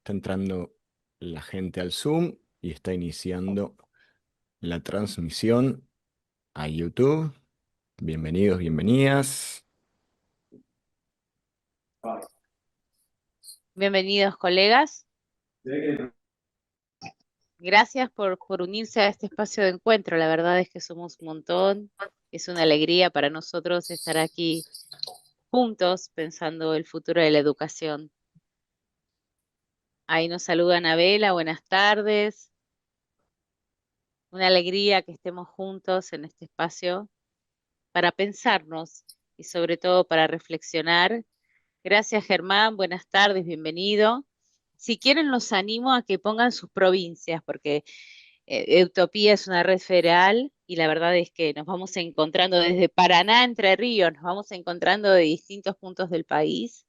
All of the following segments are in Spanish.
Está entrando la gente al Zoom y está iniciando la transmisión a YouTube. Bienvenidos, bienvenidas. Bienvenidos, colegas. Gracias por unirse a este espacio de encuentro. La verdad es que somos un montón. Es una alegría para nosotros estar aquí juntos pensando el futuro de la educación. Ahí nos saluda Anabela, buenas tardes. Una alegría que estemos juntos en este espacio para pensarnos y sobre todo para reflexionar. Gracias, Germán, buenas tardes, bienvenido. Si quieren, los animo a que pongan sus provincias, porque Utopía es una red federal y la verdad es que nos vamos encontrando desde Paraná, Entre Ríos, nos vamos encontrando de distintos puntos del país.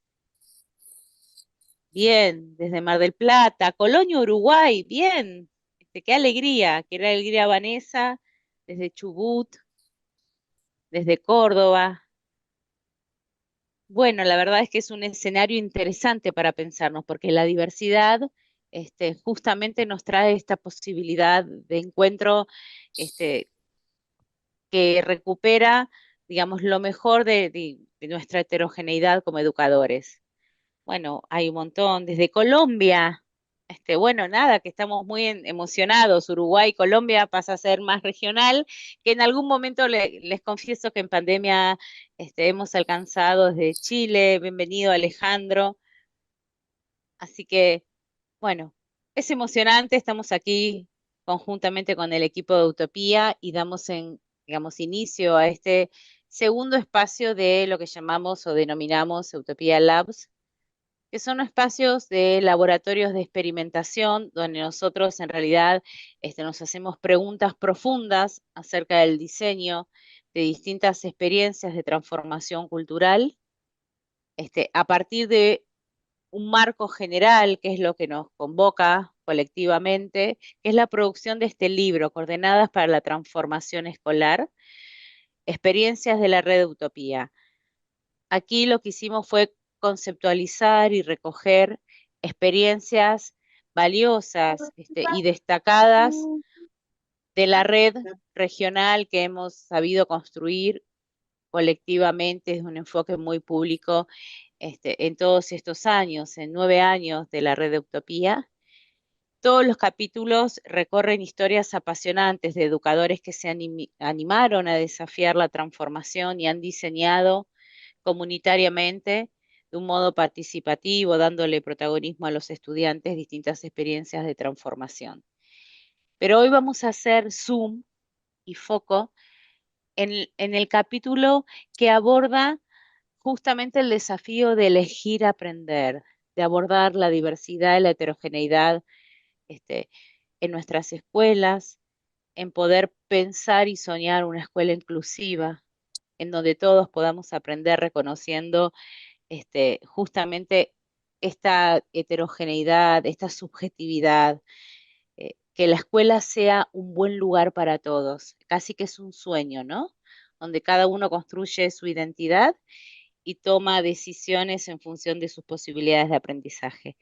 Bien, desde Mar del Plata, Colonia, Uruguay, bien. Qué alegría, qué alegría Vanessa, desde Chubut, desde Córdoba. Bueno, la verdad es que es un escenario interesante para pensarnos, porque la diversidad justamente nos trae esta posibilidad de encuentro este, que recupera, digamos, lo mejor de nuestra heterogeneidad como educadores. Bueno, hay un montón, desde Colombia, bueno, nada, que estamos muy emocionados. Uruguay, Colombia pasa a ser más regional, que en algún momento les confieso que en pandemia hemos alcanzado desde Chile. Bienvenido, Alejandro. Así que, bueno, es emocionante, estamos aquí conjuntamente con el equipo de Utopía y digamos, inicio a este segundo espacio de lo que llamamos o denominamos Utopía Labs, que son espacios de laboratorios de experimentación donde nosotros en realidad nos hacemos preguntas profundas acerca del diseño de distintas experiencias de transformación cultural, a partir de un marco general, que es lo que nos convoca colectivamente, que es la producción de este libro, Coordenadas para la Transformación Escolar, Experiencias de la Red de Utopía. Aquí lo que hicimos fue conceptualizar y recoger experiencias valiosas y destacadas de la red regional que hemos sabido construir colectivamente desde un enfoque muy público en todos estos años, en 9 años de la red de Utopía. Todos los capítulos recorren historias apasionantes de educadores que se animaron a desafiar la transformación y han diseñado comunitariamente, de un modo participativo, dándole protagonismo a los estudiantes, distintas experiencias de transformación. Pero hoy vamos a hacer zoom y foco en el capítulo que aborda justamente el desafío de elegir aprender, de abordar la diversidad y la heterogeneidad este, en nuestras escuelas, en poder pensar y soñar una escuela inclusiva, en donde todos podamos aprender reconociendo justamente esta heterogeneidad, esta subjetividad, que la escuela sea un buen lugar para todos, casi que es un sueño, ¿no? Donde cada uno construye su identidad y toma decisiones en función de sus posibilidades de aprendizaje.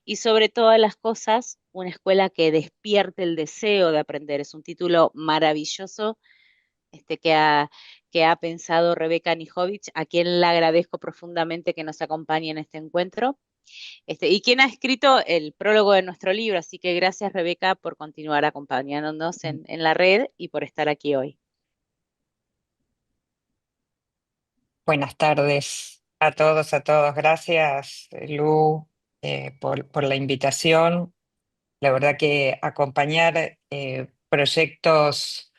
Y sobre todas las cosas, una escuela que despierte el deseo de aprender. Es un título maravilloso este, que ha, que ha pensado Rebeca Nijovic, a quien le agradezco profundamente que nos acompañe en este encuentro, y quien ha escrito el prólogo de nuestro libro. Así que gracias, Rebeca, por continuar acompañándonos en la red y por estar aquí hoy. Buenas tardes a todos, a todos. Gracias, Lu, por la invitación. La verdad que acompañar proyectos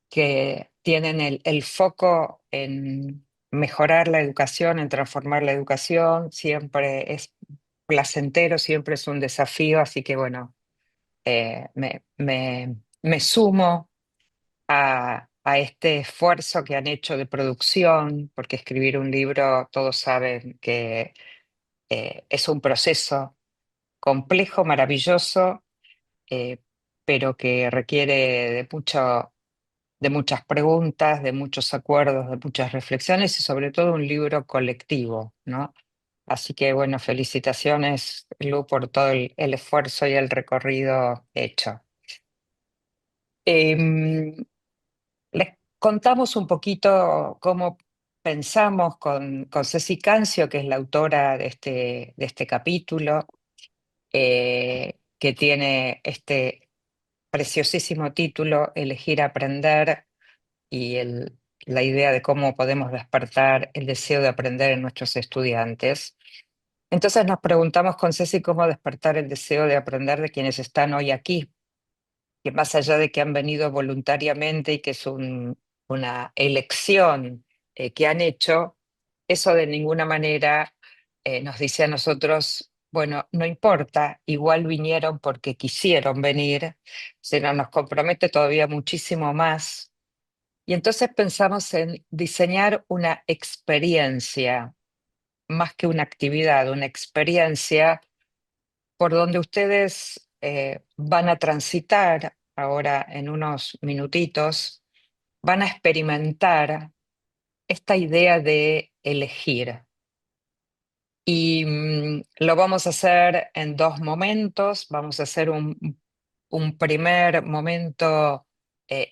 que tienen el foco en mejorar la educación, en transformar la educación, siempre es placentero, siempre es un desafío, así que bueno, me sumo a este esfuerzo que han hecho de producción, porque escribir un libro, todos saben que es un proceso complejo, maravilloso, eh, pero que requiere de muchas preguntas, de muchos acuerdos, de muchas reflexiones y sobre todo un libro colectivo, ¿no? Así que bueno, felicitaciones, Lu, por todo el esfuerzo y el recorrido hecho. Em, Les contamos un poquito cómo pensamos con Ceci Cancio, que es la autora de este capítulo, que tiene este preciosísimo título, Elegir aprender, y la idea de cómo podemos despertar el deseo de aprender en nuestros estudiantes. Entonces nos preguntamos con Ceci cómo despertar el deseo de aprender de quienes están hoy aquí, que más allá de que han venido voluntariamente y que es una elección que han hecho, eso de ninguna manera nos dice a nosotros, bueno, no importa, igual vinieron porque quisieron venir, sino nos compromete todavía muchísimo más. Y entonces pensamos en diseñar una experiencia, más que una actividad, una experiencia por donde ustedes van a transitar ahora en unos minutitos, van a experimentar esta idea de elegir. Y lo vamos a hacer en dos momentos. Vamos a hacer un primer momento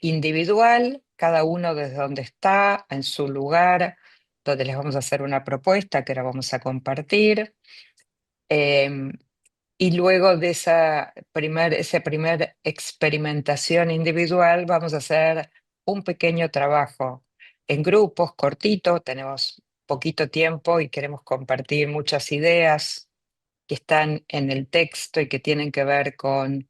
individual, cada uno desde donde está, en su lugar, donde les vamos a hacer una propuesta que ahora vamos a compartir. Em, Y luego de esa primer experimentación individual, vamos a hacer un pequeño trabajo en grupos, cortito, tenemos poquito tiempo y queremos compartir muchas ideas que están en el texto y que tienen que ver con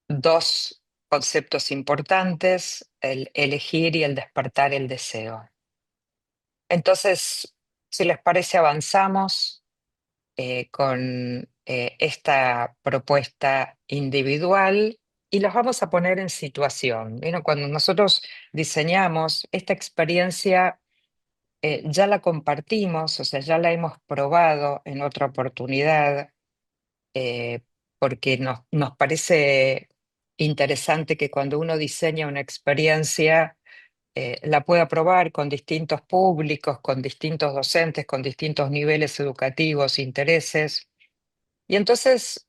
dos conceptos importantes, el elegir y el despertar el deseo. Entonces, si les parece, avanzamos con esta propuesta individual y los vamos a poner en situación. ¿Vieron? Cuando nosotros diseñamos esta experiencia, ya la compartimos, o sea, ya la hemos probado en otra oportunidad, eh, porque nos parece interesante que cuando uno diseña una experiencia, la pueda probar con distintos públicos, con distintos docentes, con distintos niveles educativos, intereses. Y entonces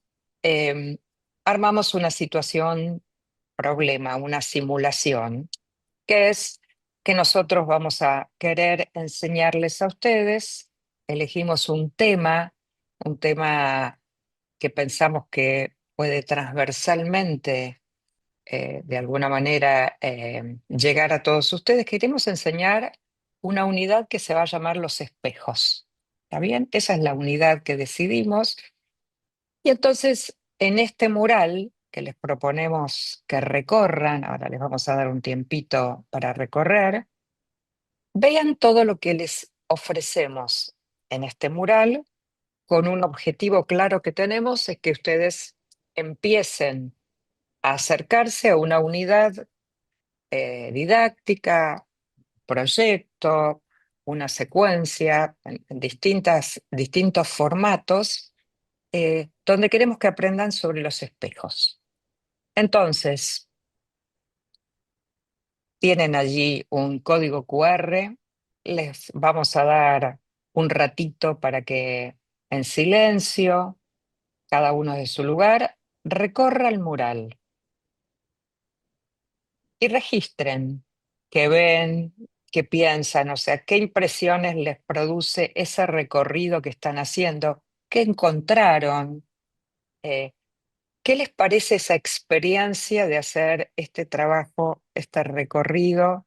armamos una situación, problema, una simulación, que es que nosotros vamos a querer enseñarles a ustedes, elegimos un tema que pensamos que puede transversalmente, de alguna manera, llegar a todos ustedes. Queremos enseñar una unidad que se va a llamar los espejos. ¿Está bien? Esa es la unidad que decidimos. Y entonces, en este mural que les proponemos que recorran, ahora les vamos a dar un tiempito para recorrer, vean todo lo que les ofrecemos en este mural con un objetivo claro que tenemos, es que ustedes empiecen a acercarse a una unidad didáctica, proyecto, una secuencia en distintos formatos donde queremos que aprendan sobre los espejos. Entonces, tienen allí un código QR, les vamos a dar un ratito para que en silencio, cada uno de su lugar, recorra el mural y registren qué ven, qué piensan, o sea, qué impresiones les produce ese recorrido que están haciendo, qué encontraron. Eh, ¿Qué les parece esa experiencia de hacer este trabajo, este recorrido,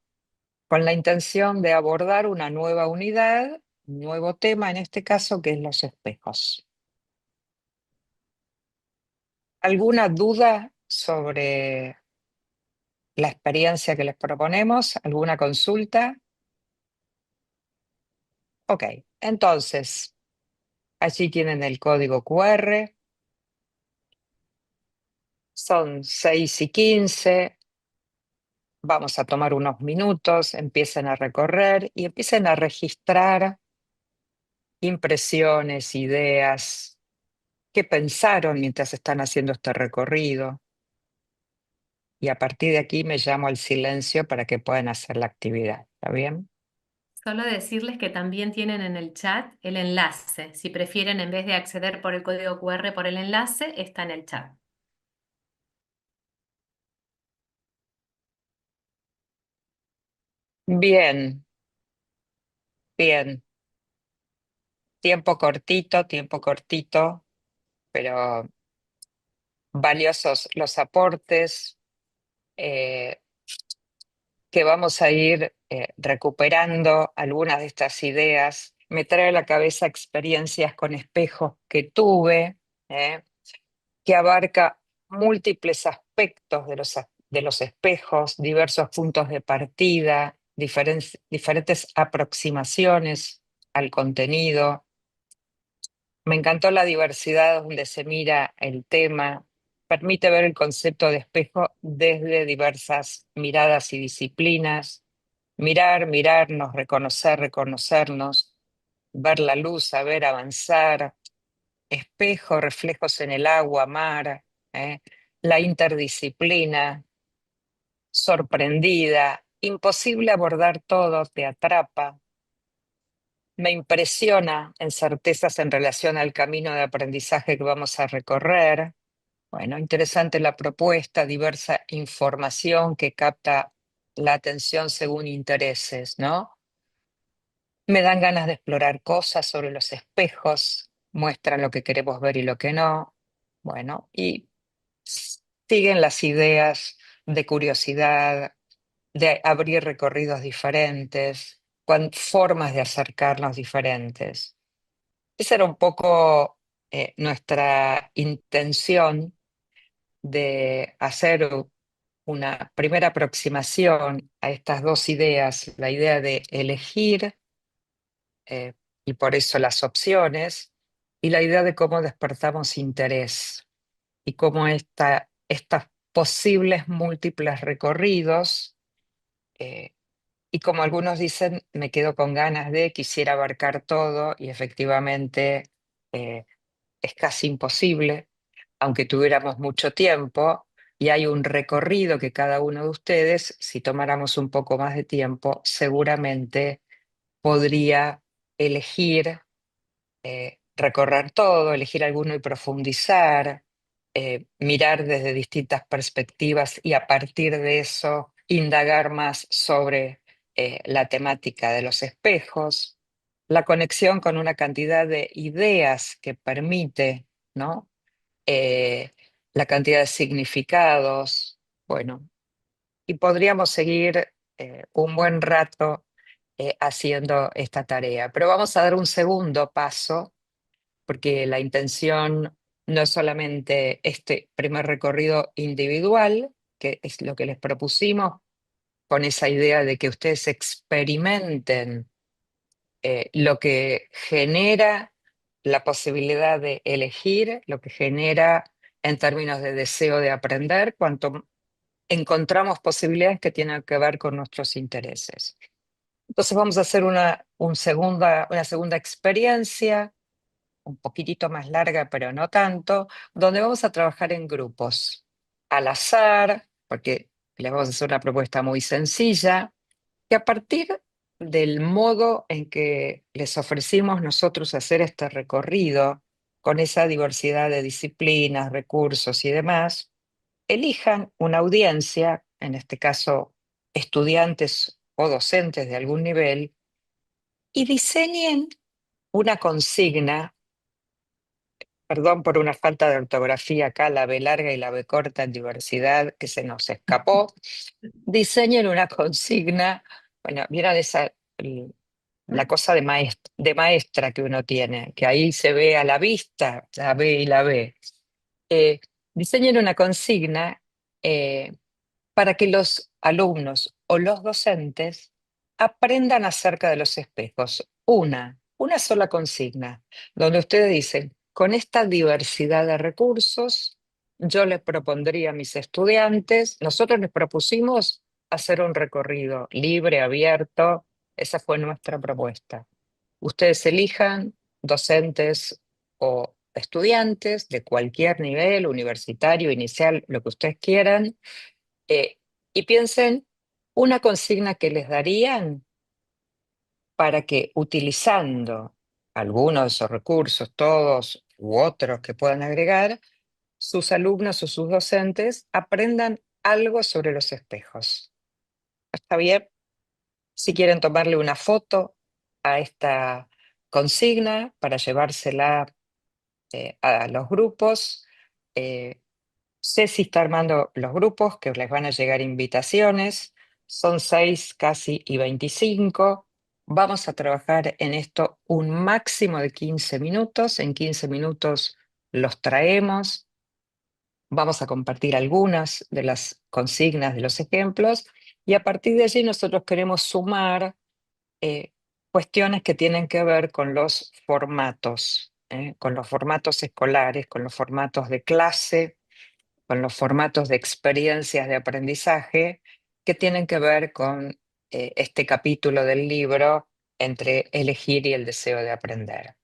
con la intención de abordar una nueva unidad, un nuevo tema en este caso, que es los espejos? ¿Alguna duda sobre la experiencia que les proponemos? ¿Alguna consulta? Ok, entonces, allí tienen el código QR, son 6:15. Vamos a tomar unos minutos, empiecen a recorrer y empiecen a registrar impresiones, ideas, qué pensaron mientras están haciendo este recorrido. Y a partir de aquí me llamo al silencio para que puedan hacer la actividad. ¿Está bien? Solo decirles que también tienen en el chat el enlace. Si prefieren, en vez de acceder por el código QR por el enlace, está en el chat. Bien, bien. Tiempo cortito, pero valiosos los aportes eh, que vamos a ir recuperando algunas de estas ideas. Me trae a la cabeza experiencias con espejos que tuve, eh, que abarca múltiples aspectos de los espejos, diversos puntos de partida, diferentes aproximaciones al contenido. Me encantó la diversidad donde se mira el tema, permite ver el concepto de espejo desde diversas miradas y disciplinas, mirarnos, reconocernos, ver la luz, saber avanzar, espejo, reflejos en el agua, mar, la interdisciplina, sorprendida, imposible abordar todo, te atrapa. Me impresiona en certezas en relación al camino de aprendizaje que vamos a recorrer. Bueno, interesante la propuesta, diversa información que capta la atención según intereses, ¿no? Me dan ganas de explorar cosas sobre los espejos, muestran lo que queremos ver y lo que no. Bueno, y siguen las ideas de curiosidad, de abrir recorridos diferentes, con formas de acercarnos diferentes. Esa era un poco nuestra intención de hacer una primera aproximación a estas dos ideas, la idea de elegir eh, y por eso las opciones, y la idea de cómo despertamos interés y cómo estas posibles múltiples recorridos, eh, y como algunos dicen, me quedo con ganas de, quisiera abarcar todo y efectivamente es casi imposible, aunque tuviéramos mucho tiempo, y hay un recorrido que cada uno de ustedes, si tomáramos un poco más de tiempo, seguramente podría elegir recorrer todo, elegir alguno y profundizar, mirar desde distintas perspectivas y a partir de eso indagar más sobre la temática de los espejos, la conexión con una cantidad de ideas que permite, ¿no? Eh, la cantidad de significados, bueno, y podríamos seguir un buen rato haciendo esta tarea. Pero vamos a dar un segundo paso porque la intención no es solamente este primer recorrido individual, que es lo que les propusimos, con esa idea de que ustedes experimenten lo que genera la posibilidad de elegir, lo que genera en términos de deseo de aprender, cuanto encontramos posibilidades que tienen que ver con nuestros intereses. Entonces vamos a hacer una segunda experiencia un poquitito más larga, pero no tanto, donde vamos a trabajar en grupos, al azar, porque les vamos a hacer una propuesta muy sencilla, que a partir del modo en que les ofrecimos nosotros hacer este recorrido, con esa diversidad de disciplinas, recursos y demás, elijan una audiencia, en este caso estudiantes o docentes de algún nivel, y diseñen una consigna. Perdón por una falta de ortografía acá, la B larga y la B corta en diversidad que se nos escapó. Diseñen una consigna, bueno, vieron la cosa de maestra que uno tiene, que ahí se ve a la vista, la B y la B. Eh, Diseñen una consigna eh, para que los alumnos o los docentes aprendan acerca de los espejos. Una sola consigna, donde ustedes dicen, con esta diversidad de recursos, yo les propondría a mis estudiantes, nosotros les propusimos hacer un recorrido libre, abierto, esa fue nuestra propuesta. Ustedes elijan docentes o estudiantes de cualquier nivel, universitario, inicial, lo que ustedes quieran, eh, y piensen una consigna que les darían para que utilizando algunos de esos recursos, todos u otros que puedan agregar, sus alumnos o sus docentes aprendan algo sobre los espejos. ¿Está bien? Si quieren tomarle una foto a esta consigna para llevársela a los grupos, Ceci está armando los grupos que les van a llegar invitaciones. Son 6 casi y 25. Vamos a trabajar en esto un máximo de 15 minutos. En 15 minutos los traemos. Vamos a compartir algunas de las consignas, de los ejemplos, y a partir de allí nosotros queremos sumar cuestiones que tienen que ver con los formatos escolares, con los formatos de clase, con los formatos de experiencias de aprendizaje que tienen que ver con este capítulo del libro entre elegir y el deseo de aprender.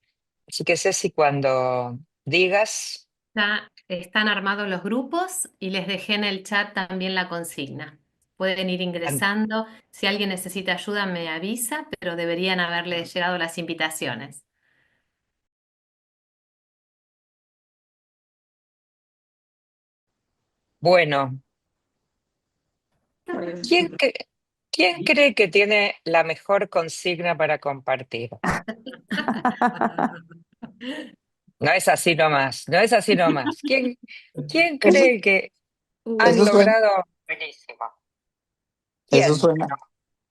Así que Ceci, cuando digas, Ya están armados los grupos y les dejé en el chat también la consigna. Pueden ir ingresando. Si alguien necesita ayuda, me avisa, pero deberían haberle llegado las invitaciones. bueno, ¿quién, quién cree que tiene la mejor consigna para compartir? No es así nomás, no es así nomás. ¿Quién Eso, cree que han eso suena, logrado? Buenísimo. eso ¿Quién? suena,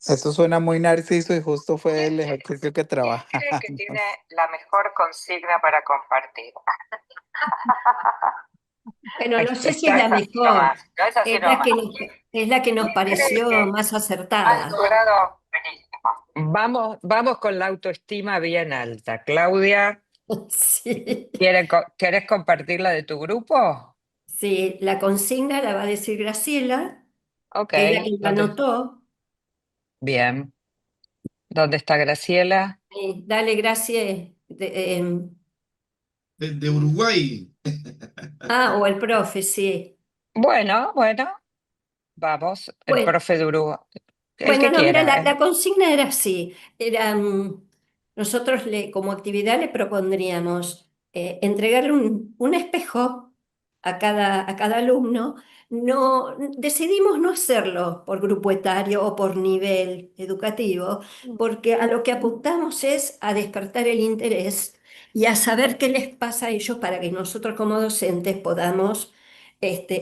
eso suena muy narciso y justo fue el ejercicio que ¿Quién trabajamos. cree que tiene la mejor consigna para compartir? Bueno, no sé si es No la es así mejor, nomás, no es así nomás. es la que nos ¿Quién cree pareció que más han acertada. logrado? Buenísimo. Vamos con la autoestima bien alta. Claudia, Sí. ¿quieres compartir la de tu grupo? Sí, la consigna la va a decir Graciela, Ok, que es la que la ¿dónde? anotó. Bien. ¿Dónde está Graciela? Dale, Gracie. De Uruguay. O el profe, sí. Bueno, vamos, el Bueno, profe de Uruguay, el Bueno, que no, mira, quiera. la consigna era así. Nosotros como actividad le propondríamos entregarle un espejo a cada alumno. No, decidimos no hacerlo por grupo etario o por nivel educativo, porque a lo que apuntamos es a despertar el interés y a saber qué les pasa a ellos para que nosotros como docentes podamos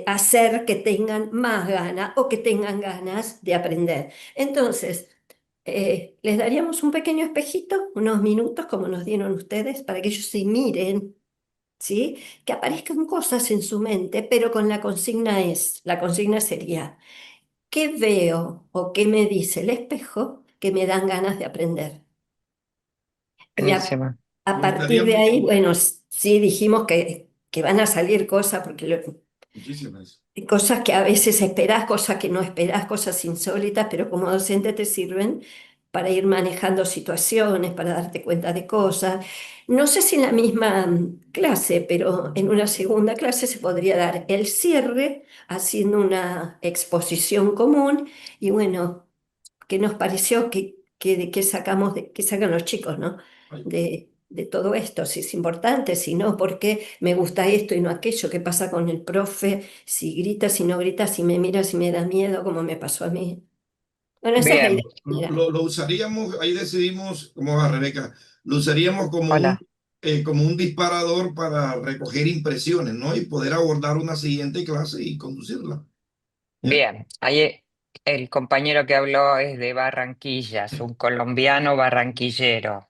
hacer que tengan más ganas o que tengan ganas de aprender. Entonces, les daríamos un pequeño espejito, unos minutos como nos dieron ustedes, para que ellos se miren, ¿sí? Que aparezcan cosas en su mente, pero con la consigna sería, ¿qué veo o qué me dice el espejo que me dan ganas de aprender? Y Buenísimo. a Me partir gustaría de ahí, mucho. bueno, sí dijimos que van a salir cosas, porque Muchísimas. cosas que a veces esperás, cosas que no esperás, cosas insólitas, pero como docente te sirven para ir manejando situaciones, para darte cuenta de cosas. No sé si en la misma clase, pero en una segunda clase se podría dar el cierre haciendo una exposición común y bueno, ¿qué nos pareció que sacamos que sacan los chicos, ¿no? Ay, De todo esto, si es importante, si no, por qué me gusta esto y no aquello, qué pasa con el profe, si grita, si no grita, si me mira, si me da miedo, como me pasó a mí. Bueno, esa es la idea Bien, general. lo usaríamos, ahí decidimos, ¿cómo va Rebeca? Lo usaríamos hola. como un disparador para recoger impresiones, ¿no? Y poder abordar una siguiente clase y conducirla. ¿Ya? Bien, ahí el compañero que habló es de Barranquilla, es un colombiano barranquillero.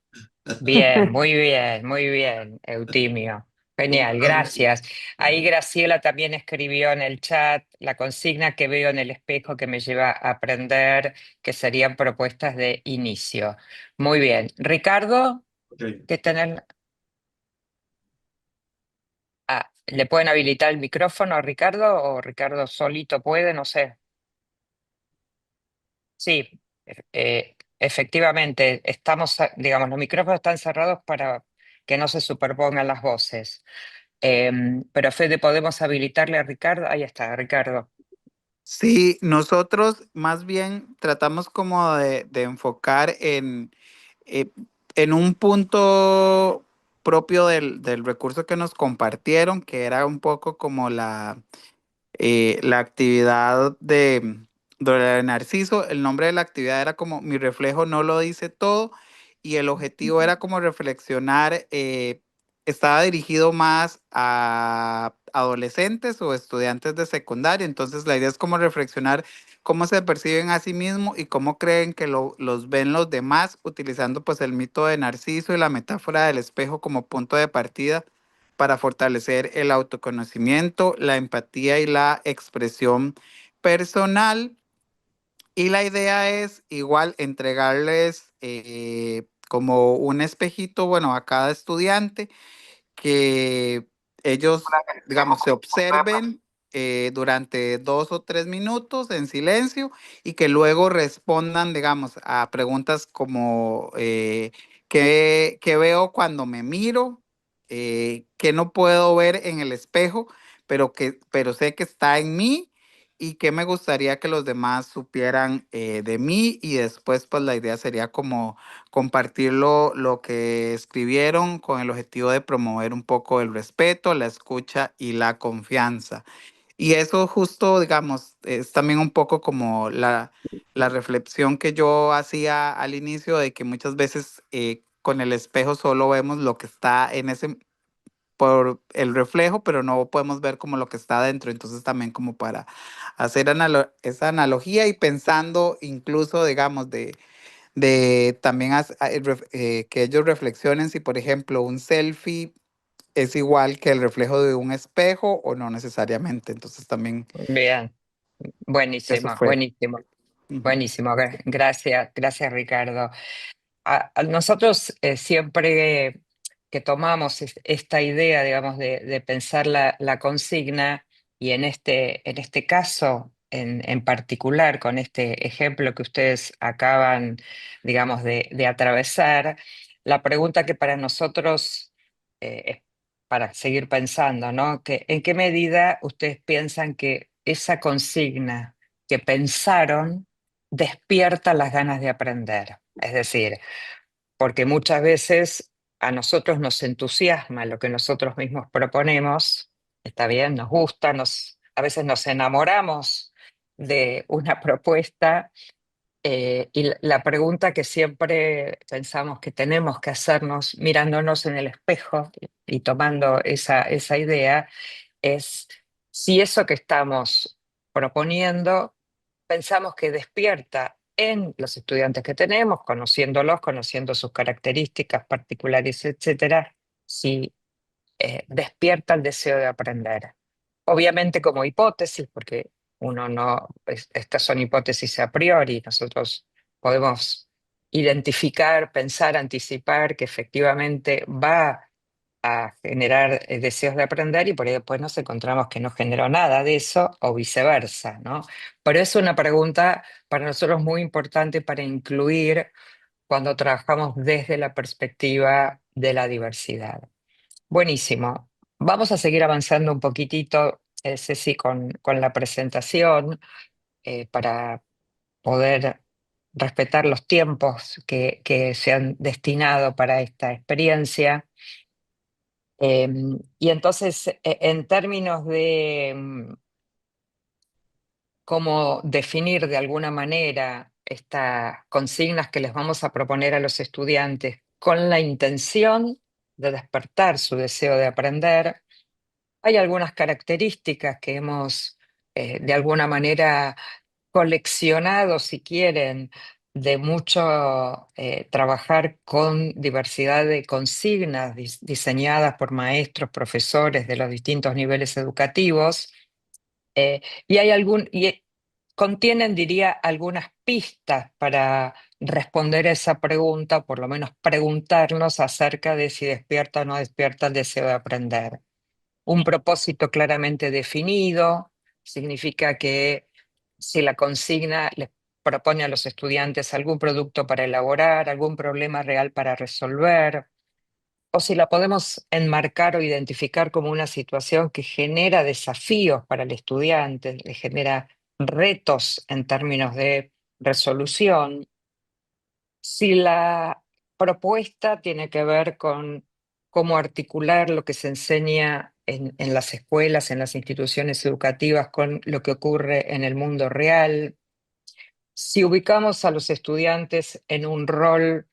Muy bien, Eutimio. Genial, gracias. Ahí Graciela también escribió en el chat la consigna que veo en el espejo que me lleva a aprender, que serían propuestas de inicio. Muy bien. Ricardo, Ok. ¿qué tener? ¿Le pueden habilitar el micrófono a Ricardo o Ricardo solito puede? No sé. Sí, efectivamente, digamos, los micrófonos están cerrados para que no se superpongan las voces. Pero Fede, ¿podemos habilitarle a Ricardo? Ahí está, Ricardo. Sí, nosotros más bien tratamos como de enfocar eh, en un punto propio del recurso que nos compartieron, que era un poco como la actividad de Narciso, el nombre de la actividad era como Mi reflejo no lo dice todo, y el objetivo era como reflexionar, estaba dirigido más a adolescentes o estudiantes de secundaria. Entonces la idea es como reflexionar cómo se perciben a sí mismos y cómo creen que los ven los demás, utilizando pues el mito de Narciso y la metáfora del espejo como punto de partida para fortalecer el autoconocimiento, la empatía y la expresión personal. Y la idea es igual entregarles como un espejito, bueno, a cada estudiante, que ellos, digamos, se observen durante 2 o 3 minutos en silencio, y que luego respondan, digamos, a preguntas como ¿qué veo cuando me miro? ¿Qué no puedo ver en el espejo, pero sé que está en mí? ¿Y qué me gustaría que los demás supieran de mí? Y después, pues la idea sería como compartir lo que escribieron, con el objetivo de promover un poco el respeto, la escucha y la confianza. Y eso justo, digamos, es también un poco como la reflexión que yo hacía al inicio, de que muchas veces con el espejo solo vemos lo que está en ese, por el reflejo, pero no podemos ver como lo que está adentro. Entonces también como para hacer esa analogía, y pensando incluso, digamos, de también que ellos reflexionen si, por ejemplo, un selfie es igual que el reflejo de un espejo o no necesariamente. Entonces también Bien, eso buenísimo, fue. buenísimo, Ujú. buenísimo. Gracias, gracias Ricardo. A nosotros siempre que tomamos esta idea, digamos, de pensar la consigna, y en este caso en particular, con este ejemplo que ustedes acaban, digamos, de atravesar, la pregunta que para nosotros es para seguir pensando, ¿no? Que, ¿en qué medida ustedes piensan que esa consigna que pensaron despierta las ganas de aprender? Es decir, porque muchas veces a nosotros nos entusiasma lo que nosotros mismos proponemos, está bien, nos gusta, a veces nos enamoramos de una propuesta, y la pregunta que siempre pensamos que tenemos que hacernos mirándonos en el espejo y tomando esa idea es si eso que estamos proponiendo pensamos que despierta en los estudiantes que tenemos, conociéndolos, conociendo sus características particulares, etcétera, si despierta el deseo de aprender. Obviamente como hipótesis, porque uno no, estas son hipótesis a priori, nosotros podemos identificar, pensar, anticipar que efectivamente va a generar deseos de aprender, y por ahí después nos encontramos que no generó nada de eso o viceversa, ¿no? Pero es una pregunta para nosotros muy importante para incluir cuando trabajamos desde la perspectiva de la diversidad. Buenísimo. Vamos a seguir avanzando un poquitito, Ceci, con la presentación, para poder respetar los tiempos que se han destinado para esta experiencia. Y entonces, en términos de cómo definir de alguna manera estas consignas que les vamos a proponer a los estudiantes con la intención de despertar su deseo de aprender, hay algunas características que hemos de alguna manera coleccionado, si quieren, de mucho trabajar con diversidad de consignas diseñadas por maestros, profesores de los distintos niveles educativos, y contienen, diría, algunas pistas para responder a esa pregunta, o por lo menos preguntarnos acerca de si despierta o no despierta el deseo de aprender. Un propósito claramente definido significa que si la consigna les propone a los estudiantes algún producto para elaborar, algún problema real para resolver, o si la podemos enmarcar o identificar como una situación que genera desafíos para el estudiante, le genera retos en términos de resolución. Si la propuesta tiene que ver con cómo articular lo que se enseña en las escuelas, en las instituciones educativas, con lo que ocurre en el mundo real. Si ubicamos a los estudiantes en un rol,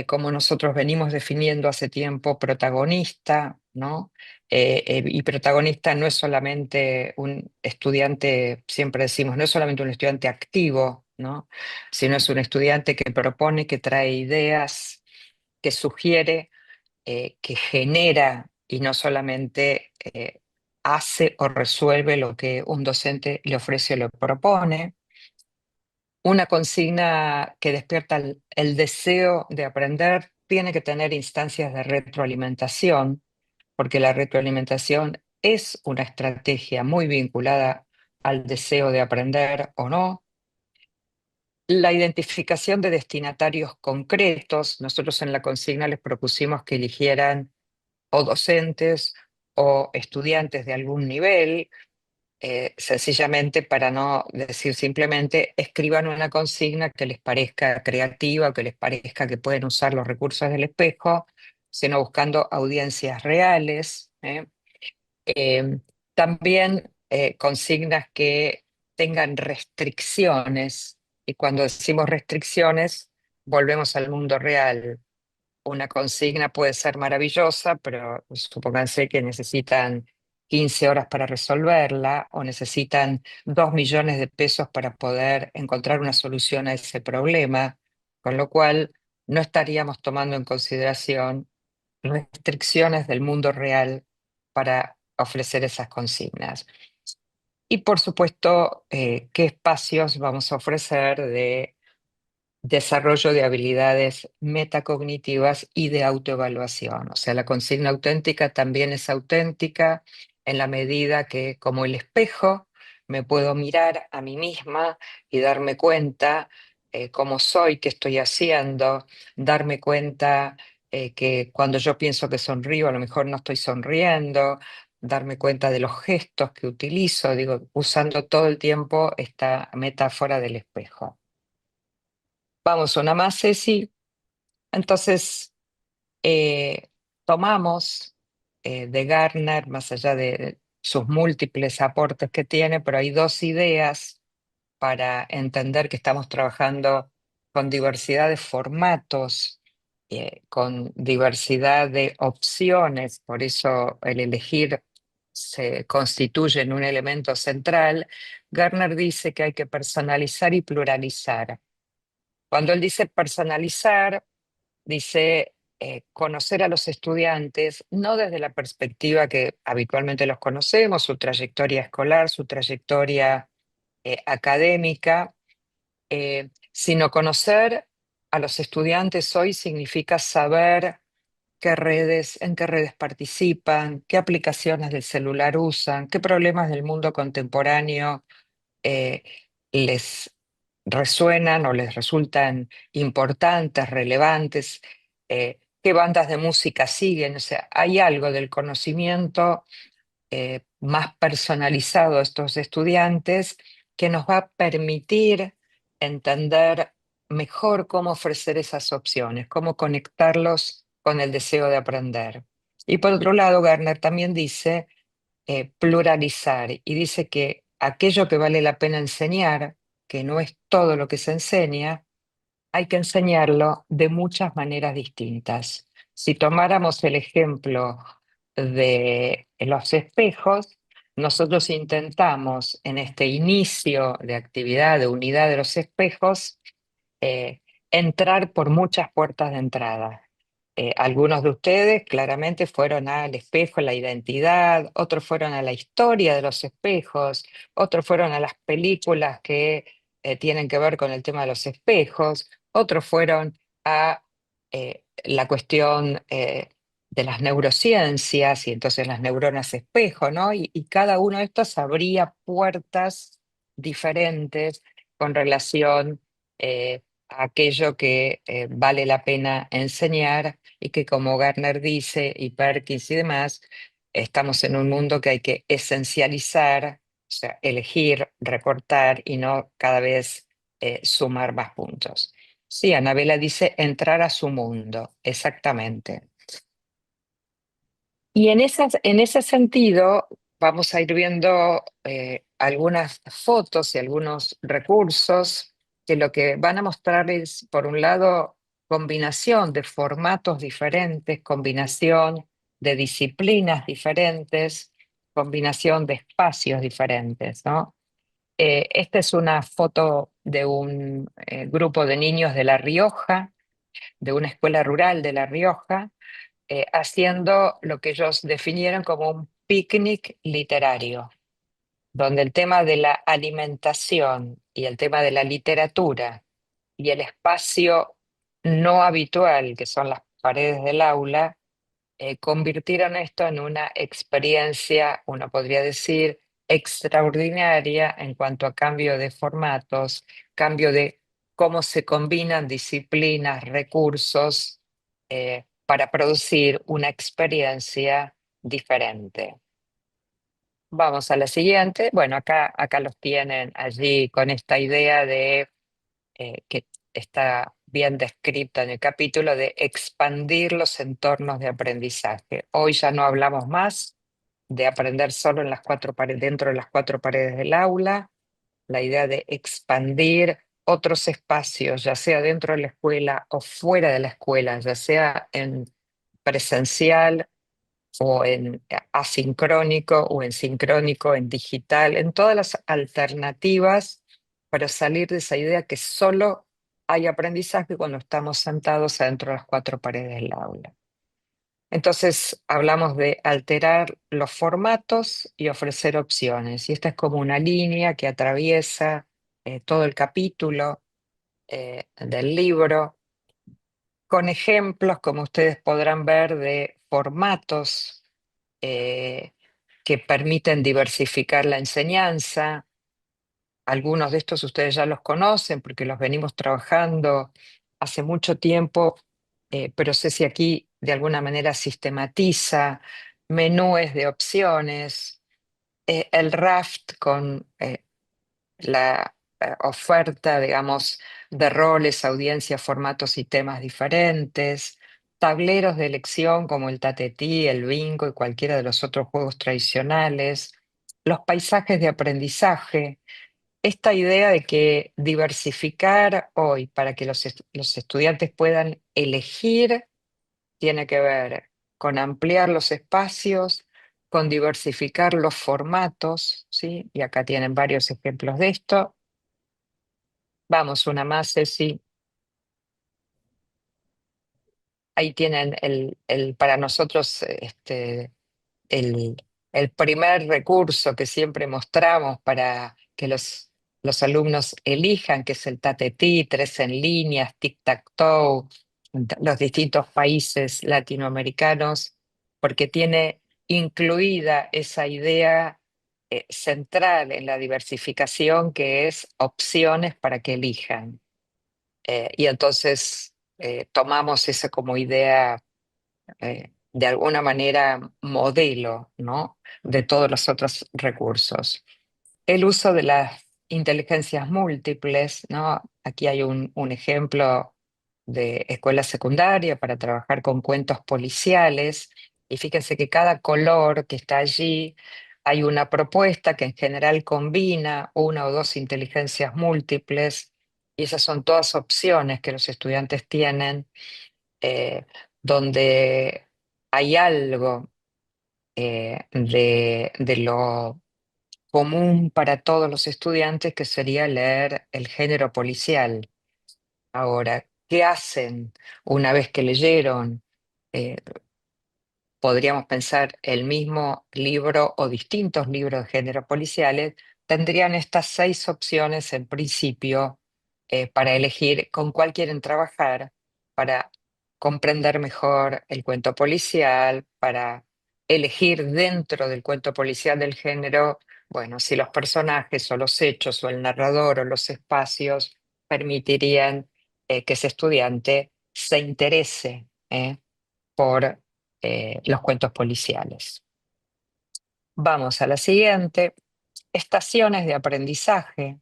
como nosotros venimos definiendo hace tiempo, protagonista, ¿no? Y protagonista no es solamente un estudiante, siempre decimos, no es solamente un estudiante activo, ¿no? Sino es un estudiante que propone, que trae ideas, que sugiere, que genera y no solamente hace o resuelve lo que un docente le ofrece o le propone. Una consigna que despierta el deseo de aprender tiene que tener instancias de retroalimentación, porque la retroalimentación es una estrategia muy vinculada al deseo de aprender o no. La identificación de destinatarios concretos. Nosotros en la consigna les propusimos que eligieran o docentes o estudiantes de algún nivel, sencillamente para no decir simplemente escriban una consigna que les parezca creativa o que les parezca que pueden usar los recursos del espejo, sino buscando audiencias reales. Eh, También consignas que tengan restricciones, y cuando decimos restricciones, volvemos al mundo real. Una consigna puede ser maravillosa, pero supónganse que necesitan 15 horas para resolverla o necesitan 2 millones de pesos para poder encontrar una solución a ese problema, con lo cual no estaríamos tomando en consideración restricciones del mundo real para ofrecer esas consignas. Y por supuesto, qué espacios vamos a ofrecer de desarrollo de habilidades metacognitivas y de autoevaluación. O sea, la consigna auténtica también es auténtica en la medida que, como el espejo, me puedo mirar a mí misma y darme cuenta cómo soy, qué estoy haciendo, darme cuenta que cuando yo pienso que sonrío, a lo mejor no estoy sonriendo, darme cuenta de los gestos que utilizo, digo, usando todo el tiempo esta metáfora del espejo. Vamos, una más, Ceci. Entonces, eh, tomamos de Gardner, más allá de sus múltiples aportes que tiene, pero hay dos ideas para entender que estamos trabajando con diversidad de formatos, con diversidad de opciones, por eso el elegir se constituye en un elemento central. Gardner dice que hay que personalizar y pluralizar. Cuando él dice personalizar, dice conocer a los estudiantes, no desde la perspectiva que habitualmente los conocemos, su trayectoria escolar, su trayectoria académica, sino conocer a los estudiantes hoy significa saber en qué redes participan, qué aplicaciones del celular usan, qué problemas del mundo contemporáneo eh, les resuenan o les resultan importantes, relevantes, qué bandas de música siguen. O sea, hay algo del conocimiento más personalizado a estos estudiantes que nos va a permitir entender mejor cómo ofrecer esas opciones, cómo conectarlos con el deseo de aprender. Y por otro lado, Gardner también dice pluralizar y dice que aquello que vale la pena enseñar, que no es todo lo que se enseña, hay que enseñarlo de muchas maneras distintas. Si tomáramos el ejemplo de los espejos, nosotros intentamos en este inicio de actividad de unidad de los espejos eh, entrar por muchas puertas de entrada. Algunos de ustedes claramente fueron al espejo, la identidad, otros fueron a la historia de los espejos, otros fueron a las películas que tienen que ver con el tema de los espejos, otros fueron a la cuestión de las neurociencias y entonces las neuronas espejo, ¿no? Y cada uno de estos abría puertas diferentes con relación a aquello que vale la pena enseñar y que, como Gardner dice y Perkins y demás, estamos en un mundo que hay que esencializar, o sea, elegir, recortar y no cada vez sumar más puntos. Sí, Anabela dice entrar a su mundo, exactamente. Y en ese sentido vamos a ir viendo algunas fotos y algunos recursos que lo que van a mostrar es, por un lado, combinación de formatos diferentes, combinación de disciplinas diferentes, combinación de espacios diferentes, ¿no? Esta es una foto de un grupo de niños de La Rioja, de una escuela rural de La Rioja, haciendo lo que ellos definieron como un picnic literario, donde el tema de la alimentación y el tema de la literatura y el espacio no habitual, que son las paredes del aula, convirtieron esto en una experiencia, uno podría decir, extraordinaria en cuanto a cambio de formatos, cambio de cómo se combinan disciplinas, recursos, para producir una experiencia diferente. Vamos a la siguiente. Bueno, acá los tienen allí con esta idea de que está bien descrita en el capítulo de expandir los entornos de aprendizaje. Hoy ya no hablamos más de aprender solo en las cuatro paredes, dentro de las cuatro paredes del aula, la idea de expandir otros espacios, ya sea dentro de la escuela o fuera de la escuela, ya sea en presencial o en asincrónico o en sincrónico, en digital, en todas las alternativas para salir de esa idea que solo hay aprendizaje cuando estamos sentados adentro de las cuatro paredes del aula. Entonces hablamos de alterar los formatos y ofrecer opciones. Y esta es como una línea que atraviesa todo el capítulo del libro, con ejemplos, como ustedes podrán ver, de formatos que permiten diversificar la enseñanza. Algunos de estos ustedes ya los conocen porque los venimos trabajando hace mucho tiempo, pero sé si aquí de alguna manera sistematiza menúes de opciones, el raft con la oferta, digamos, de roles, audiencias, formatos y temas diferentes, tableros de elección como el tatetí, el bingo y cualquiera de los otros juegos tradicionales, los paisajes de aprendizaje, esta idea de que diversificar hoy para que los estudiantes puedan elegir tiene que ver con ampliar los espacios, con diversificar los formatos, ¿sí? Y acá tienen varios ejemplos de esto. Vamos, una más, Ceci. Ahí tienen para nosotros el, el primer recurso que siempre mostramos para que los alumnos elijan, que es el tatetí, tres en líneas, tic-tac-toe, los distintos países latinoamericanos, porque tiene incluida esa idea central en la diversificación, que es opciones para que elijan. Y entonces tomamos esa como idea de alguna manera modelo, ¿no? De todos los otros recursos. El uso de las inteligencias múltiples, ¿no? Aquí hay un ejemplo de escuela secundaria para trabajar con cuentos policiales y fíjense que cada color que está allí hay una propuesta que en general combina una o dos inteligencias múltiples y esas son todas opciones que los estudiantes tienen eh, donde hay algo de lo común para todos los estudiantes, que sería leer el género policial. Ahora, ¿qué hacen una vez que leyeron? Eh, Podríamos pensar el mismo libro o distintos libros de género policiales, tendrían estas 6 opciones en principio para elegir con cuál quieren trabajar, para comprender mejor el cuento policial, para elegir dentro del cuento policial del género, bueno, si los personajes o los hechos o el narrador o los espacios permitirían que ese estudiante se interese por los cuentos policiales. Vamos a la siguiente, estaciones de aprendizaje.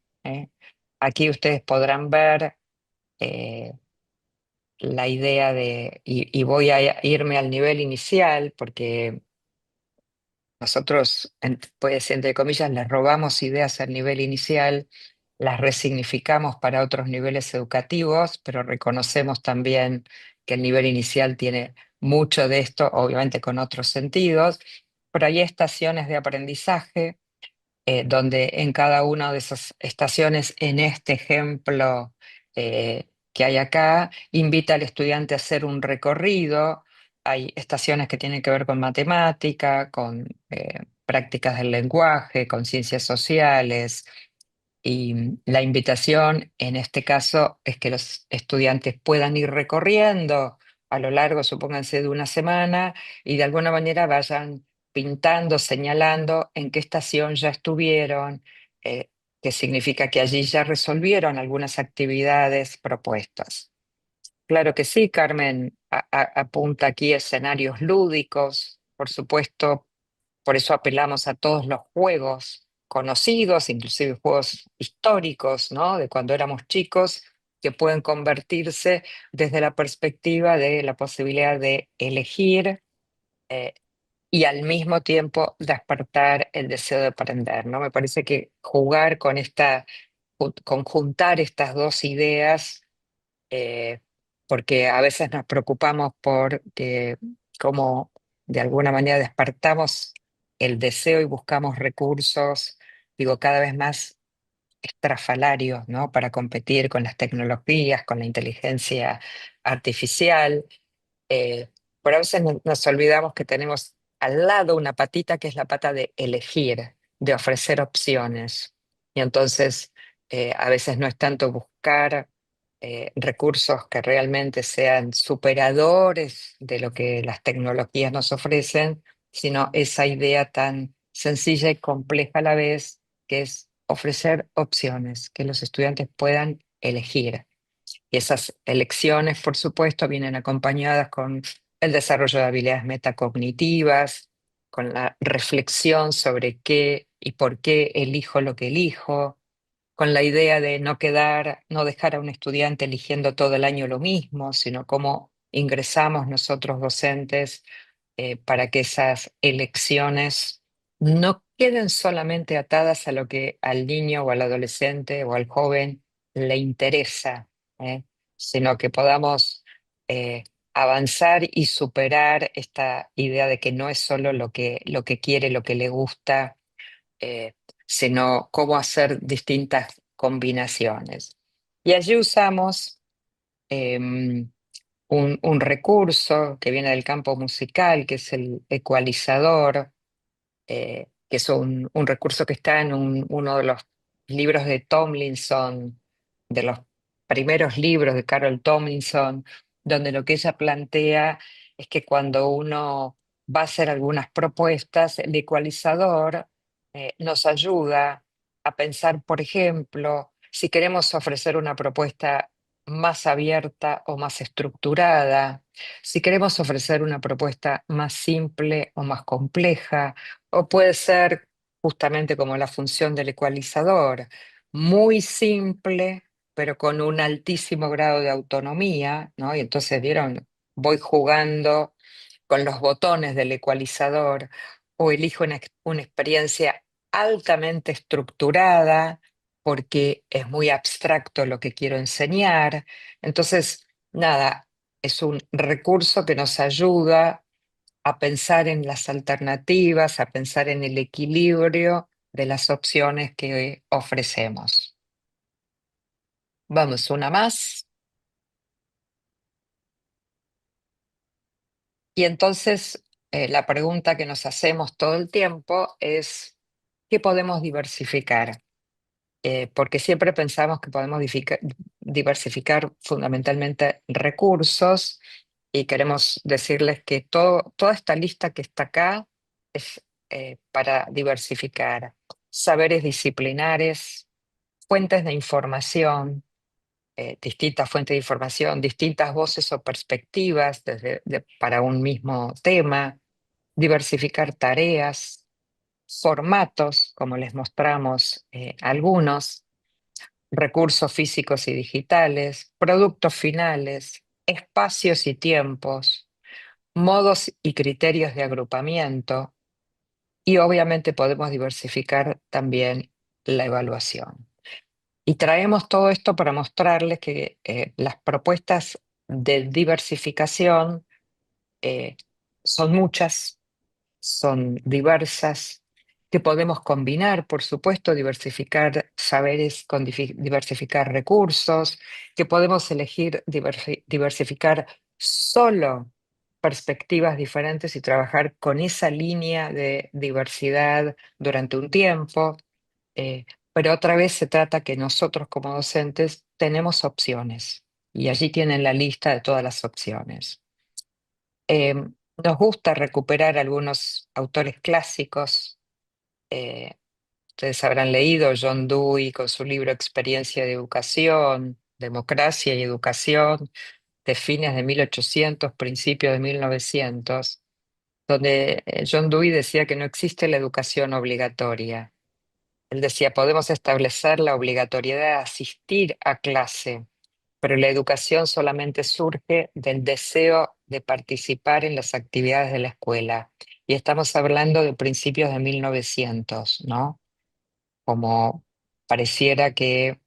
Aquí ustedes podrán ver la idea y voy a irme al nivel inicial, porque nosotros, pues entre comillas, les robamos ideas al nivel inicial, las resignificamos para otros niveles educativos, pero reconocemos también que el nivel inicial tiene mucho de esto, obviamente con otros sentidos, pero hay estaciones de aprendizaje donde en cada una de esas estaciones, en este ejemplo que hay acá, invita al estudiante a hacer un recorrido. Hay estaciones que tienen que ver con matemática, con prácticas del lenguaje, con ciencias sociales, y la invitación en este caso es que los estudiantes puedan ir recorriendo a lo largo, supónganse, de una semana y de alguna manera vayan pintando, señalando en qué estación ya estuvieron, que significa que allí ya resolvieron algunas actividades propuestas. Claro que sí, Carmen apunta aquí escenarios lúdicos, por supuesto, por eso apelamos a todos los juegos conocidos, inclusive juegos históricos, ¿no? De cuando éramos chicos, que pueden convertirse desde la perspectiva de la posibilidad de elegir eh, y al mismo tiempo despertar el deseo de aprender, ¿no? Me parece que jugar con conjuntar estas dos ideas, eh, porque a veces nos preocupamos por cómo de alguna manera despertamos el deseo y buscamos recursos, digo, cada vez más estrafalarios, ¿no? Para competir con las tecnologías, con la inteligencia artificial. Eh, pero a veces nos olvidamos que tenemos al lado una patita que es la pata de elegir, de ofrecer opciones. Y entonces a veces no es tanto buscar recursos que realmente sean superadores de lo que las tecnologías nos ofrecen, sino esa idea tan sencilla y compleja a la vez, que es ofrecer opciones, que los estudiantes puedan elegir. Y esas elecciones, por supuesto, vienen acompañadas con el desarrollo de habilidades metacognitivas, con la reflexión sobre qué y por qué elijo lo que elijo, con la idea de no dejar a un estudiante eligiendo todo el año lo mismo, sino cómo ingresamos nosotros docentes para que esas elecciones no queden solamente atadas a lo que al niño o al adolescente o al joven le interesa, ¿eh? Sino que podamos avanzar y superar esta idea de que no es solo lo que quiere, lo que le gusta, eh, sino cómo hacer distintas combinaciones. Y allí usamos em, un recurso que viene del campo musical, que es el ecualizador, que es un recurso que está en uno de los libros de Tomlinson, de los primeros libros de Carol Tomlinson, donde lo que ella plantea es que cuando uno va a hacer algunas propuestas, el ecualizador nos ayuda a pensar, por ejemplo, si queremos ofrecer una propuesta más abierta o más estructurada, si queremos ofrecer una propuesta más simple o más compleja, o puede ser justamente como la función del ecualizador, muy simple, pero con un altísimo grado de autonomía, ¿no? Y entonces, vieron, voy jugando con los botones del ecualizador o elijo una experiencia altamente estructurada porque es muy abstracto lo que quiero enseñar. Entonces, nada, es un recurso que nos ayuda a pensar en las alternativas, a pensar en el equilibrio de las opciones que ofrecemos. Vamos, una más. Y entonces la pregunta que nos hacemos todo el tiempo es, ¿qué podemos diversificar? Porque siempre pensamos que podemos diversificar fundamentalmente recursos y queremos decirles que toda esta lista que está acá es para diversificar saberes disciplinares, fuentes de información, distintas fuentes de información, distintas voces o perspectivas para un mismo tema, diversificar tareas, formatos, como les mostramos algunos, recursos físicos y digitales, productos finales, espacios y tiempos, modos y criterios de agrupamiento, y obviamente podemos diversificar también la evaluación. Y traemos todo esto para mostrarles que las propuestas de diversificación son muchas, son diversas, que podemos combinar, por supuesto, diversificar saberes con diversificar recursos, que podemos elegir diversificar solo perspectivas diferentes y trabajar con esa línea de diversidad durante un tiempo. Pero otra vez se trata que nosotros como docentes tenemos opciones y allí tienen la lista de todas las opciones. Nos gusta recuperar algunos autores clásicos. eh, Ustedes habrán leído John Dewey con su libro Experiencia de Educación, Democracia y Educación, de fines de 1800, principios de 1900, donde John Dewey decía que no existe la educación obligatoria. Él decía, podemos establecer la obligatoriedad de asistir a clase, pero la educación solamente surge del deseo de participar en las actividades de la escuela. Y estamos hablando de principios de 1900, ¿no? Como pareciera que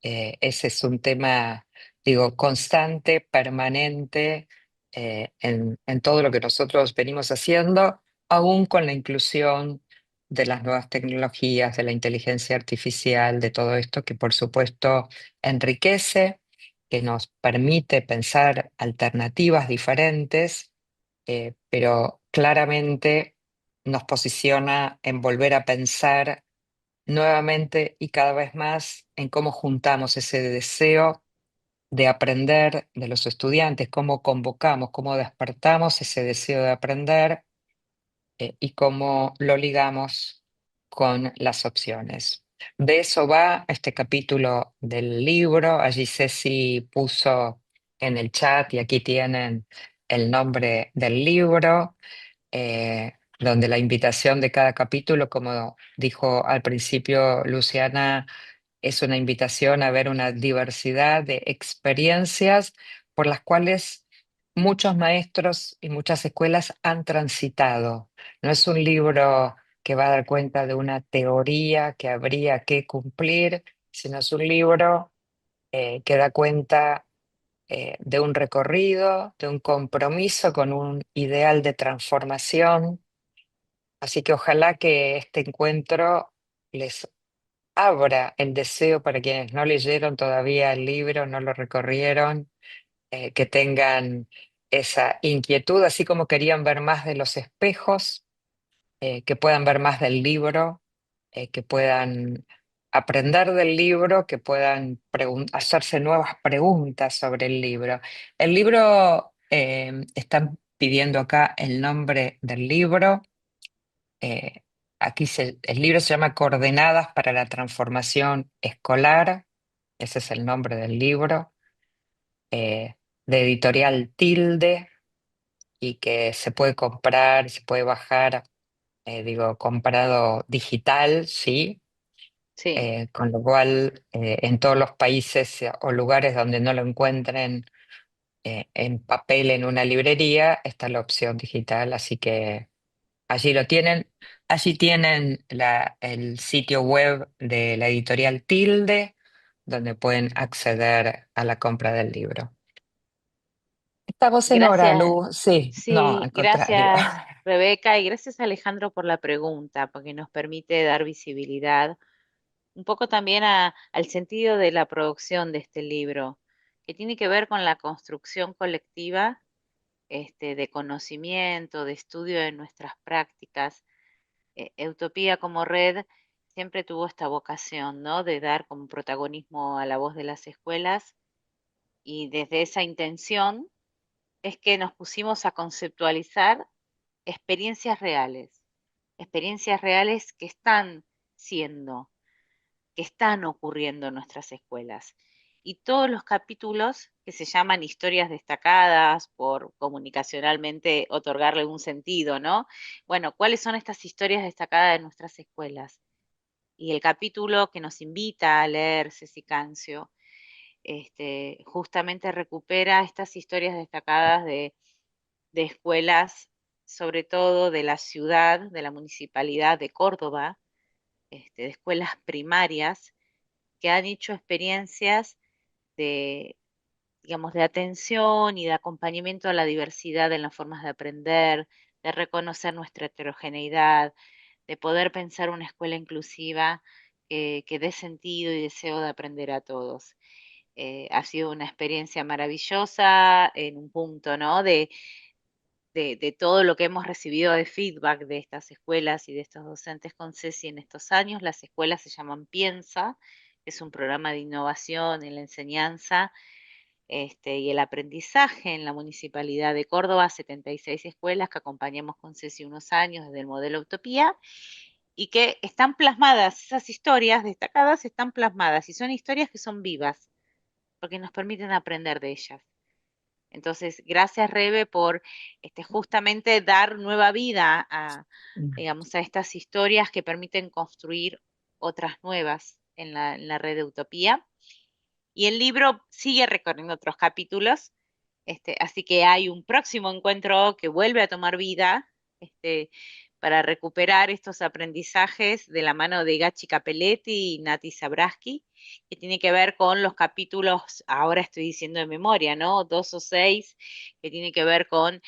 ese es un tema, digo, constante, permanente, en todo lo que nosotros venimos haciendo, aún con la inclusión de las nuevas tecnologías, de la inteligencia artificial, de todo esto que por supuesto enriquece, que nos permite pensar alternativas diferentes, pero claramente nos posiciona en volver a pensar nuevamente y cada vez más en cómo juntamos ese deseo de aprender de los estudiantes, cómo convocamos, cómo despertamos ese deseo de aprender, y cómo lo ligamos con las opciones. De eso va este capítulo del libro. Allí Ceci puso en el chat y aquí tienen el nombre del libro, donde la invitación de cada capítulo, como dijo al principio Luciana, es una invitación a ver una diversidad de experiencias por las cuales muchos maestros y muchas escuelas han transitado. No es un libro que va a dar cuenta de una teoría que habría que cumplir, sino es un libro que da cuenta de un recorrido, de un compromiso con un ideal de transformación. Así que ojalá que este encuentro les abra el deseo para quienes no leyeron todavía el libro, no lo recorrieron, que tengan esa inquietud, así como querían ver más de los espejos, que puedan ver más del libro, que puedan aprender del libro, que puedan hacerse nuevas preguntas sobre el libro. El libro, están pidiendo acá el nombre del libro. eh, el libro se llama Coordenadas para la Transformación Escolar. Ese es el nombre del libro, eh, de editorial Tilde, y que se puede comprar, se puede bajar, digo, comprado digital, ¿sí? Sí, Con lo cual, en todos los países o lugares donde no lo encuentren en papel en una librería, está la opción digital, así que allí lo tienen. Allí tienen el sitio web de la editorial Tilde, donde pueden acceder a la compra del libro. Estamos en hora, gracias. Lu. Sí, no, Sí, al contrario. gracias Rebeca y gracias Alejandro por la pregunta, porque nos permite dar visibilidad un poco también al sentido de la producción de este libro, que tiene que ver con la construcción colectiva, de conocimiento, de estudio de nuestras prácticas. Utopía como red siempre tuvo esta vocación, ¿no? De dar como protagonismo a la voz de las escuelas y desde esa intención es que nos pusimos a conceptualizar experiencias reales que están siendo, que están ocurriendo en nuestras escuelas. Y todos los capítulos que se llaman historias destacadas por comunicacionalmente otorgarle un sentido, ¿no? Bueno, ¿cuáles son estas historias destacadas de nuestras escuelas? Y el capítulo que nos invita a leer Ceci Cancio justamente recupera estas historias destacadas de escuelas, sobre todo de la ciudad, de la municipalidad de Córdoba, de escuelas primarias que han hecho experiencias de, digamos, de atención y de acompañamiento a la diversidad en las formas de aprender, de reconocer nuestra heterogeneidad, de poder pensar una escuela inclusiva que dé sentido y deseo de aprender a todos. Ha sido una experiencia maravillosa en un punto, ¿no? De todo lo que hemos recibido de feedback de estas escuelas y de estos docentes con Ceci en estos años. Las escuelas se llaman Piensa, que es un programa de innovación en la enseñanza y el aprendizaje en la Municipalidad de Córdoba, 76 escuelas que acompañamos con Ceci unos años desde el modelo Utopía, y que están plasmadas, esas historias destacadas están plasmadas, y son historias que son vivas, porque nos permiten aprender de ellas. Entonces, gracias Rebe por justamente dar nueva vida digamos, a estas historias que permiten construir otras nuevas en la red de Utopía. Y el libro sigue recorriendo otros capítulos, así que hay un próximo encuentro que vuelve a tomar vida, para recuperar estos aprendizajes de la mano de Gachi Capelletti y Nati Zabraski, que tiene que ver con los capítulos, ahora estoy diciendo de memoria, ¿no? 2 o 6, que tiene que ver con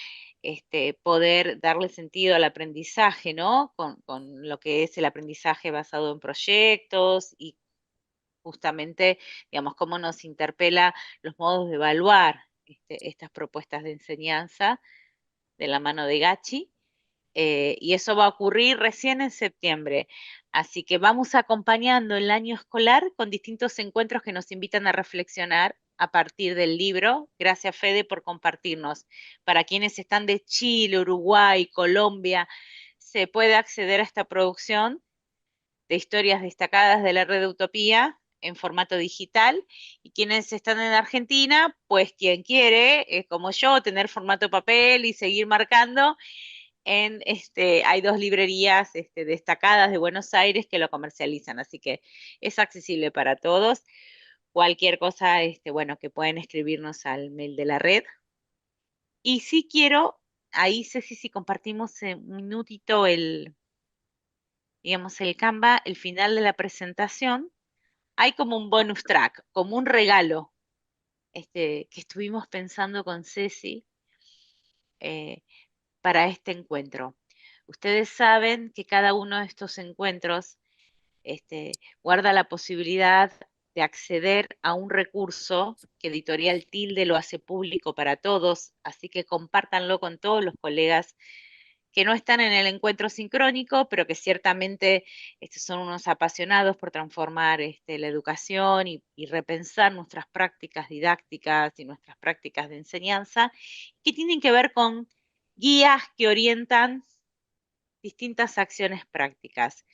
poder darle sentido al aprendizaje, ¿no? Con lo que es el aprendizaje basado en proyectos y justamente, digamos, cómo nos interpela los modos de evaluar estas propuestas de enseñanza de la mano de Gachi. Y eso va a ocurrir recién en septiembre. Así que vamos acompañando el año escolar con distintos encuentros que nos invitan a reflexionar a partir del libro. Gracias, Fede, por compartirnos. Para quienes están de Chile, Uruguay, Colombia, se puede acceder a esta producción de historias destacadas de la red de Utopía en formato digital, y quienes están en Argentina, pues quien quiere, como yo, tener formato papel y seguir marcando, hay 2 librerías destacadas de Buenos Aires que lo comercializan, así que es accesible para todos. Cualquier cosa, bueno, que pueden escribirnos al mail de la red. Y sí quiero, ahí Ceci, si compartimos un minutito digamos, el Canva, el final de la presentación, hay como un bonus track, como un regalo, que estuvimos pensando con Ceci para este encuentro. Ustedes saben que cada uno de estos encuentros guarda la posibilidad de acceder a un recurso que Editorial Tilde lo hace público para todos, así que compártanlo con todos los colegas que no están en el encuentro sincrónico, pero que ciertamente son unos apasionados por transformar la educación y repensar nuestras prácticas didácticas y nuestras prácticas de enseñanza, que tienen que ver con guías que orientan distintas acciones prácticas.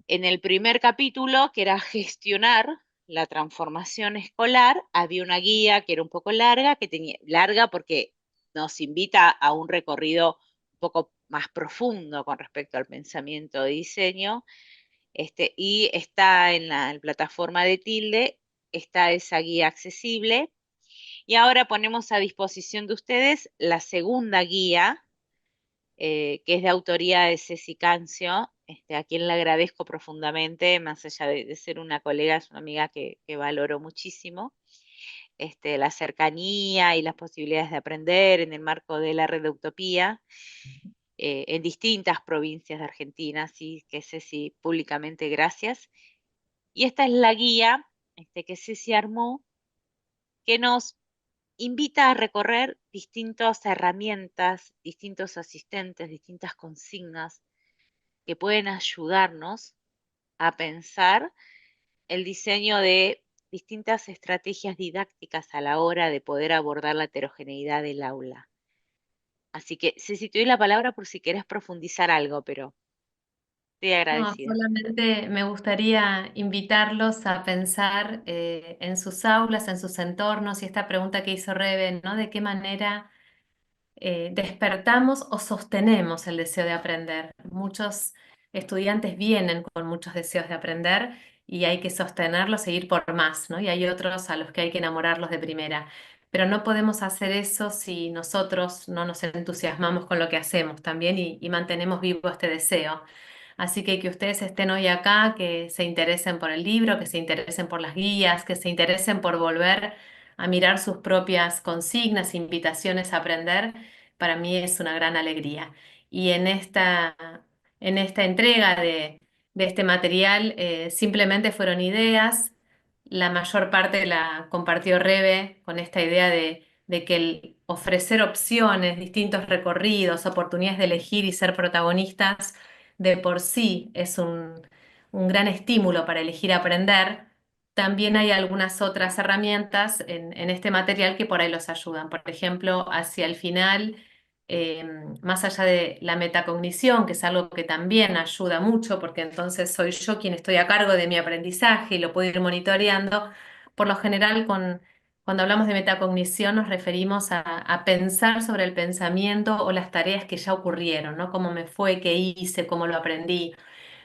En el primer capítulo, que era gestionar la transformación escolar, había una guía que era un poco larga, larga porque nos invita a un recorrido un poco más profundo con respecto al pensamiento de diseño, y está en la plataforma de Tilde, está esa guía accesible, y ahora ponemos a disposición de ustedes la segunda guía, que es de autoría de Ceci Cancio, a quien le agradezco profundamente, más allá de ser una colega, es una amiga que valoro muchísimo, la cercanía y las posibilidades de aprender en el marco de la red de Utopía, en distintas provincias de Argentina, así que Ceci, públicamente gracias. Y esta es la guía que Ceci armó, que nos invita a recorrer distintas herramientas, distintos asistentes, distintas consignas que pueden ayudarnos a pensar el diseño de distintas estrategias didácticas a la hora de poder abordar la heterogeneidad del aula. Así que, Ceci, te doy la palabra por si querés profundizar algo, pero estoy No, agradecida. solamente me gustaría invitarlos a pensar en sus aulas, en sus entornos, y esta pregunta que hizo Rebe, ¿no? ¿De qué manera despertamos o sostenemos el deseo de aprender? Muchos estudiantes vienen con muchos deseos de aprender y hay que sostenerlos e ir por más, ¿no? Y hay otros a los que hay que enamorarlos de primera. Pero no podemos hacer eso si nosotros no nos entusiasmamos con lo que hacemos también y mantenemos vivo este deseo. Así que ustedes estén hoy acá, que se interesen por el libro, que se interesen por las guías, que se interesen por volver a mirar sus propias consignas, invitaciones a aprender, para mí es una gran alegría. Y en esta entrega de este material simplemente fueron ideas, la mayor parte la compartió Rebe con esta idea de que el ofrecer opciones, distintos recorridos, oportunidades de elegir y ser protagonistas de por sí es un gran estímulo para elegir aprender. También hay algunas otras herramientas en este material que por ahí los ayudan. Por ejemplo, hacia el final, eh, más allá de la metacognición, que es algo que también ayuda mucho, porque entonces soy yo quien estoy a cargo de mi aprendizaje y lo puedo ir monitoreando. Por lo general, cuando hablamos de metacognición nos referimos a pensar sobre el pensamiento o las tareas que ya ocurrieron, ¿no? Cómo me fue, qué hice, cómo lo aprendí.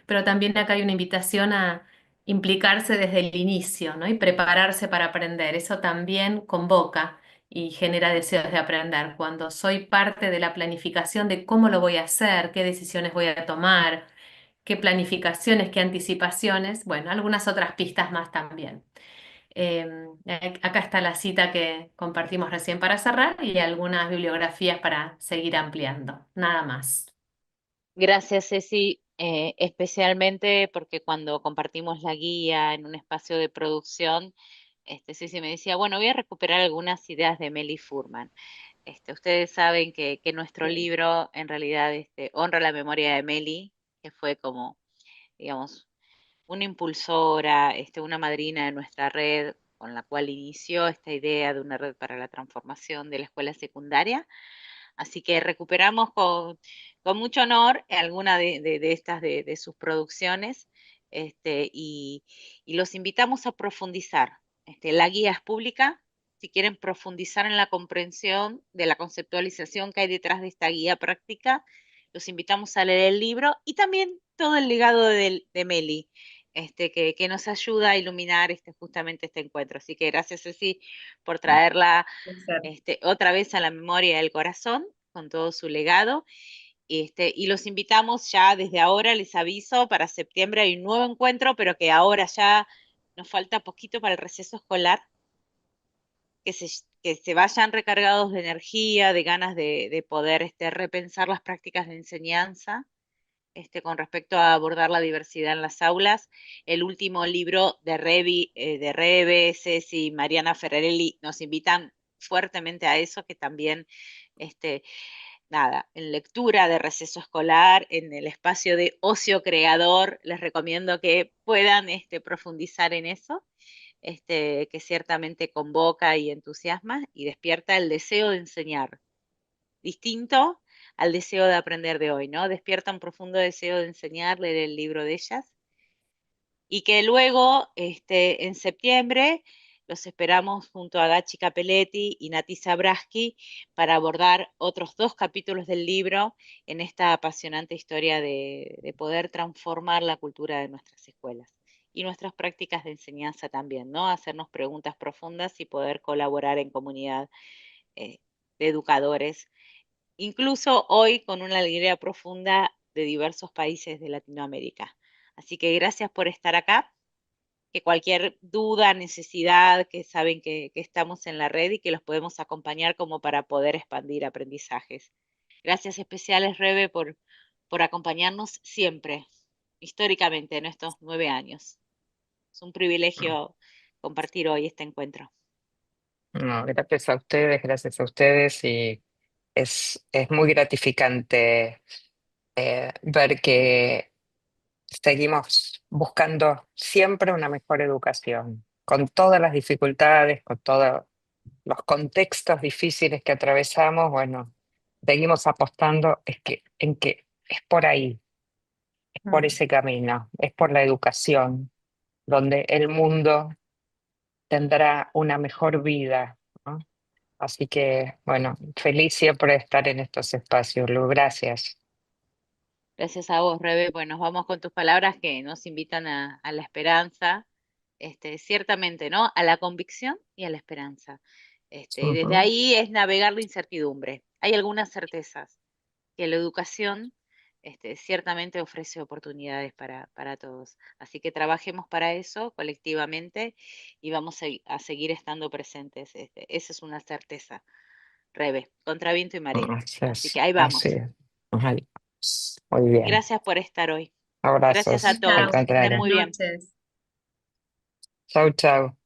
Pero también acá hay una invitación a implicarse desde el inicio, ¿no? Y prepararse para aprender. Eso también convoca y genera deseos de aprender. Cuando soy parte de la planificación de cómo lo voy a hacer, qué decisiones voy a tomar, qué planificaciones, qué anticipaciones, bueno, algunas otras pistas más también. Acá está la cita que compartimos recién para cerrar y algunas bibliografías para seguir ampliando. Nada más. Gracias, Ceci, especialmente porque cuando compartimos la guía en un espacio de producción, Ceci me decía, bueno, voy a recuperar algunas ideas de Meli Furman. Ustedes saben que nuestro libro en realidad honra la memoria de Meli, que fue como, digamos, una impulsora, una madrina de nuestra red, con la cual inició esta idea de una red para la transformación de la escuela secundaria. Así que recuperamos con mucho honor alguna de estas de sus producciones, y los invitamos a profundizar. La guía es pública. Si quieren profundizar en la comprensión de la conceptualización que hay detrás de esta guía práctica, los invitamos a leer el libro y también todo el legado de Meli, que nos ayuda a iluminar justamente este encuentro. Así que gracias, Ceci, por traerla otra vez a la memoria del corazón, con todo su legado. Y los invitamos ya desde ahora, les aviso, para septiembre hay un nuevo encuentro, pero que ahora ya nos falta poquito para el receso escolar, que se vayan recargados de energía, de ganas de poder repensar las prácticas de enseñanza. Con respecto a abordar la diversidad en las aulas. El último libro de Rebe, Ceci y Mariana Ferrarelli nos invitan fuertemente a eso, que también, nada, en lectura de receso escolar, en el espacio de ocio creador, les recomiendo que puedan profundizar en eso, que ciertamente convoca y entusiasma y despierta el deseo de enseñar, distinto al deseo de aprender de hoy, ¿no? Despierta un profundo deseo de enseñar, leer el libro de ellas. Y que luego, en septiembre, los esperamos junto a Gachi Capelletti y Nati Zabraski para abordar otros 2 capítulos del libro en esta apasionante historia de poder transformar la cultura de nuestras escuelas y nuestras prácticas de enseñanza también, ¿no? Hacernos preguntas profundas y poder colaborar en comunidad de educadores, incluso hoy con una alegría profunda de diversos países de Latinoamérica. Así que gracias por estar acá, que cualquier duda, necesidad, que saben que estamos en la red y que los podemos acompañar como para poder expandir aprendizajes. Gracias especiales, Rebe, por acompañarnos siempre, históricamente, en estos 9 años. Es un privilegio compartir hoy este encuentro. No, gracias a ustedes y es muy gratificante ver que seguimos buscando siempre una mejor educación, con todas las dificultades, con todos los contextos difíciles que atravesamos. Bueno, seguimos apostando en que es por ahí, es por ese camino, es por la educación, donde el mundo tendrá una mejor vida, ¿no? Así que, bueno, feliz siempre de estar en estos espacios, Lu. Gracias. Gracias a vos, Rebe. Bueno, vamos con tus palabras que nos invitan a la esperanza, ciertamente, ¿no? A la convicción y a la esperanza. Y desde Ujú. ahí es navegar la incertidumbre. Hay algunas certezas que la educación, ciertamente ofrece oportunidades para todos. Así que trabajemos para eso colectivamente y vamos a seguir estando presentes. Esa es una certeza, Rebe, contra viento y marea. Así que ahí vamos. Así es. Ay, muy bien. Gracias por estar hoy. Abrazos. Gracias a Al todos, que estén contrario. muy bien. Buenas noches. Chau, chau.